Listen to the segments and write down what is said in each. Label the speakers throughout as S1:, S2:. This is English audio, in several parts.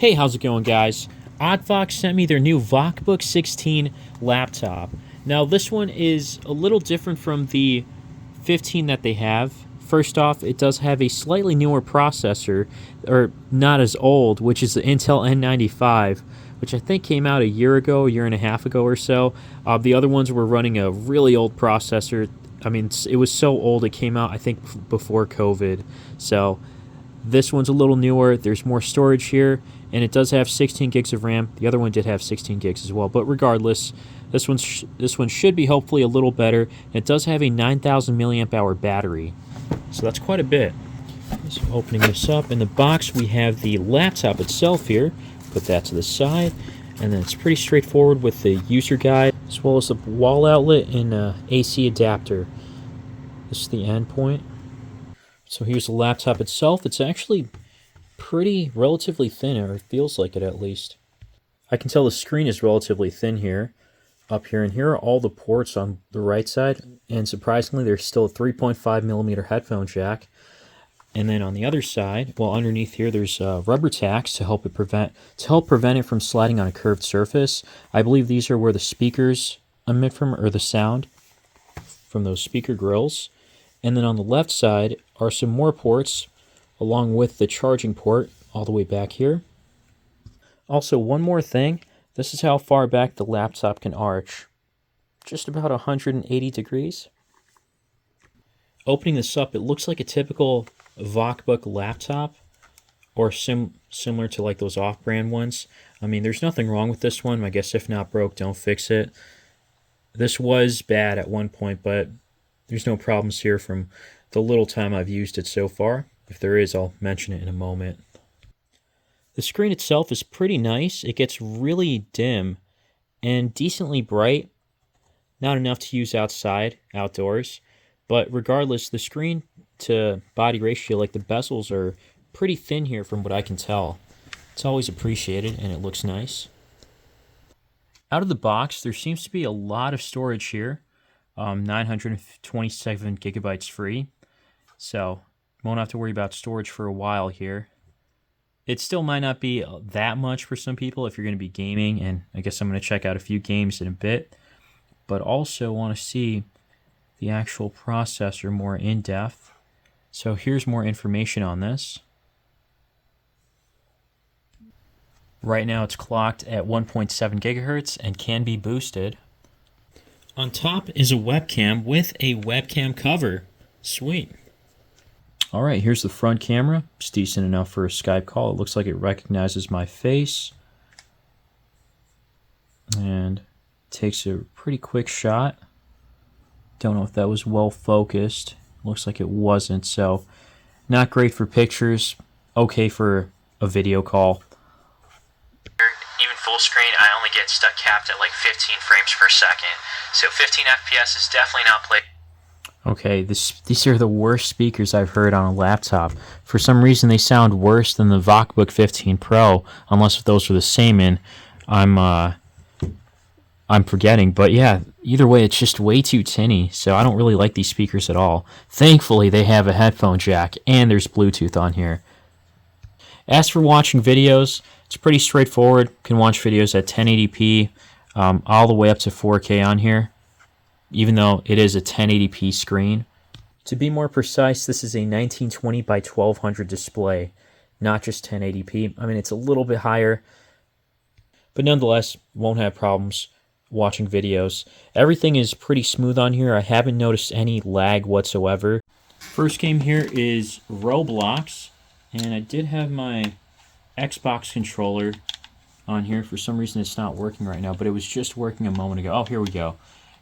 S1: Hey, how's it going, guys? OTVOC sent me their new Vocbook 16 laptop. Now, this one is a little different from the 15 that they have. First off, it does have a slightly newer processor, or not as old, which is the Intel N95, which I think came out a year and a half ago or so. The other ones were running a really old processor. I mean, it was so old it came out, I think, before COVID. So this one's a little newer. There's more storage here, and it does have 16 gigs of RAM. The other one did have 16 gigs as well, but regardless, this one should be hopefully a little better. And it does have a 9,000 milliamp hour battery, so that's quite a bit. So opening this up, in the box we have the laptop itself here. Put that to the side, and then it's pretty straightforward with the user guide, as well as the wall outlet and AC adapter. This is the end point. So here's the laptop itself. It's actually relatively thin, or it feels like it at least. I can tell the screen is relatively thin here. Up here, and here are all the ports on the right side, and surprisingly there's still a 3.5 millimeter headphone jack. And then on the other side, well, underneath here, there's rubber tacks to help prevent it from sliding on a curved surface. I believe these are where the speakers emit from, or the sound from those speaker grills. And then on the left side are some more ports, along with the charging port all the way back here. Also, one more thing. This is how far back the laptop can arch. Just about 180 degrees. Opening this up, it looks like a typical Vocbook laptop, or similar to like those off-brand ones. I mean, there's nothing wrong with this one. I guess if not broke, don't fix it. This was bad at one point, but there's no problems here from the little time I've used it so far. If there is, I'll mention it in a moment. The screen itself is pretty nice. It gets really dim and decently bright. Not enough to use outdoors. But regardless, the screen to body ratio, like the bezels, are pretty thin here from what I can tell. It's always appreciated, and it looks nice. Out of the box, there seems to be a lot of storage here. 927 gigabytes free. So won't have to worry about storage for a while here. It still might not be that much for some people if you're going to be gaming, and I guess I'm going to check out a few games in a bit. But also want to see the actual processor more in depth. So here's more information on this. Right now it's clocked at 1.7 gigahertz and can be boosted. On top is a webcam with a webcam cover. Sweet. Alright, here's the front camera. It's decent enough for a Skype call. It looks like it recognizes my face. And takes a pretty quick shot. Don't know if that was well focused. Looks like it wasn't, so not great for pictures. Okay for a video call.
S2: Even full screen, I only get stuck capped at like 15 frames per second. So 15 FPS is definitely not played.
S1: Okay, these are the worst speakers I've heard on a laptop. For some reason, they sound worse than the Vocbook 15 Pro, unless those are the same, and I'm forgetting. But yeah, either way, it's just way too tinny, so I don't really like these speakers at all. Thankfully, they have a headphone jack, and there's Bluetooth on here. As for watching videos, it's pretty straightforward. You can watch videos at 1080p, all the way up to 4K on here, even though it is a 1080p screen. To be more precise, this is a 1920 by 1200 display, not just 1080p. I mean, it's a little bit higher, but nonetheless, won't have problems watching videos. Everything is pretty smooth on here. I haven't noticed any lag whatsoever. First game here is Roblox, and I did have my Xbox controller on here. For some reason it's not working right now, but it was just working a moment ago. Oh, here we go.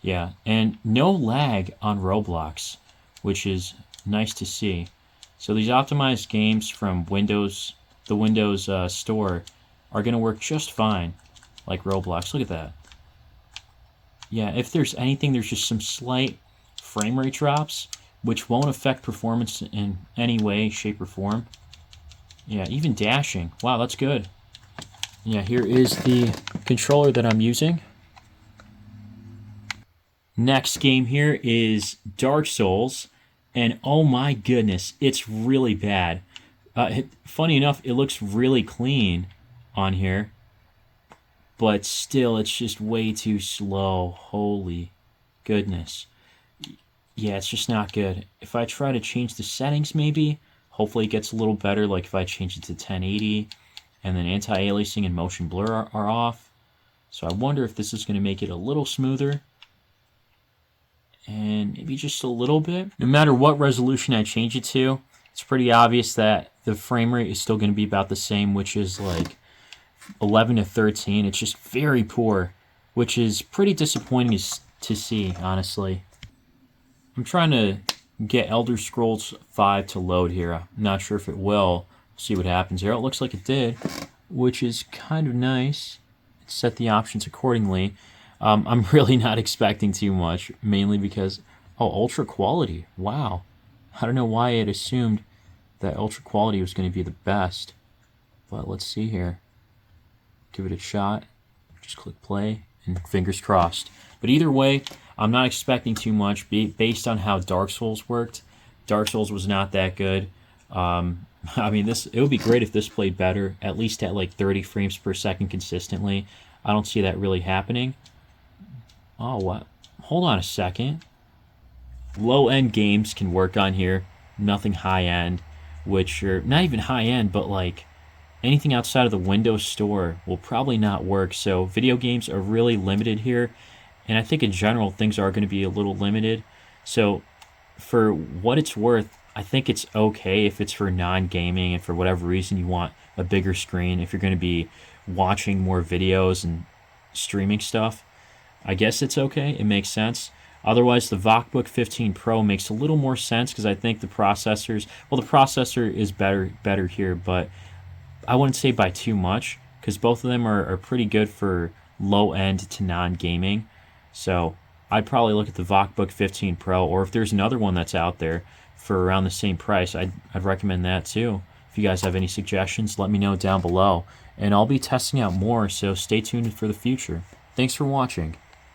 S1: Yeah, and no lag on Roblox, which is nice to see. So these optimized games from the Windows Store are going to work just fine, like Roblox. Look at that. Yeah, if there's anything, there's just some slight frame rate drops, which won't affect performance in any way, shape, or form. Yeah, even dashing. Wow, that's good. Yeah, here is the controller that I'm using. Next game here is Dark Souls, and oh my goodness, it's really bad. Funny enough, it looks really clean, on here. But still, it's just way too slow. Holy goodness. Yeah, it's just not good. If I try to change the settings maybe, hopefully it gets a little better, like if I change it to 1080, and then anti-aliasing and motion blur are off. So I wonder if this is going to make it a little smoother. And maybe just a little bit. No matter what resolution I change it to, it's pretty obvious that the frame rate is still going to be about the same, which is like 11 to 13. It's just very poor, which is pretty disappointing to see, honestly. I'm trying to get Elder Scrolls 5 to load here. I'm not sure if it will. See what happens here. It looks like it did, which is kind of nice. It set the options accordingly. I'm really not expecting too much, mainly because, oh, ultra quality. Wow. I don't know why I had assumed that ultra quality was going to be the best. But let's see here. Give it a shot. Just click play and fingers crossed. But either way, I'm not expecting too much based on how Dark Souls worked. Dark Souls was not that good. I mean, it would be great if this played better, at least at like 30 frames per second consistently. I don't see that really happening. Oh, what? Hold on a second. Low-end games can work on here. Nothing high-end, which are not even high-end, but like anything outside of the Windows Store will probably not work. So video games are really limited here. And I think in general, things are going to be a little limited. So for what it's worth, I think it's okay if it's for non-gaming and for whatever reason you want a bigger screen. If you're going to be watching more videos and streaming stuff, I guess it's okay. It makes sense. Otherwise, the Vocbook 15 Pro makes a little more sense because I think the processor is better here, but I wouldn't say by too much because both of them are pretty good for low-end to non-gaming. So I'd probably look at the Vocbook 15 Pro, or if there's another one that's out there for around the same price, I'd recommend that too. If you guys have any suggestions, let me know down below. And I'll be testing out more, so stay tuned for the future. Thanks for watching.